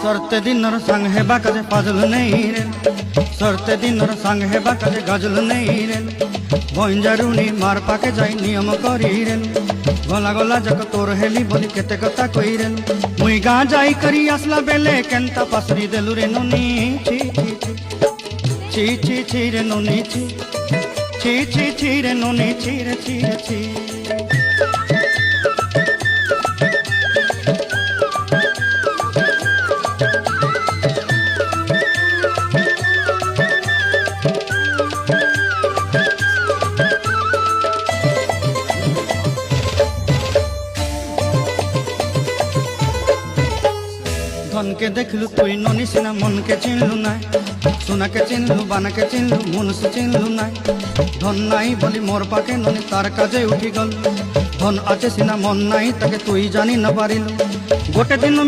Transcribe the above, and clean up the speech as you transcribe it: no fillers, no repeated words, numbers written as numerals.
सरते दिनर संग हेबा काजे पाजल नहीं रे, सरते दिनर संग हेबा काजे गजल नहीं रे। बंजारुनी मार पाके जाई नियम करी रे, गला गला जक तोर हेली बोली केते कथा कई रे। मुई गाँ जाई करी आसला बेले केंता पासरी देलु रे नोनी। ची ची ची ची ची रे नोनी ची ची ची ची रे नोनी ची रे ची रे ची। धन के देखलु तुई ननी सिना मन के चिन्हलु नाई, सोना के चिन्हलु बाना के चिन्हलु मन से चिन्हलु नाई। धन नाई बोली मोर पाके ननी तार काजे उठी गल, धन आछे सिना मन नाई ताके तुई जानी न पारिलु। गोटे दिन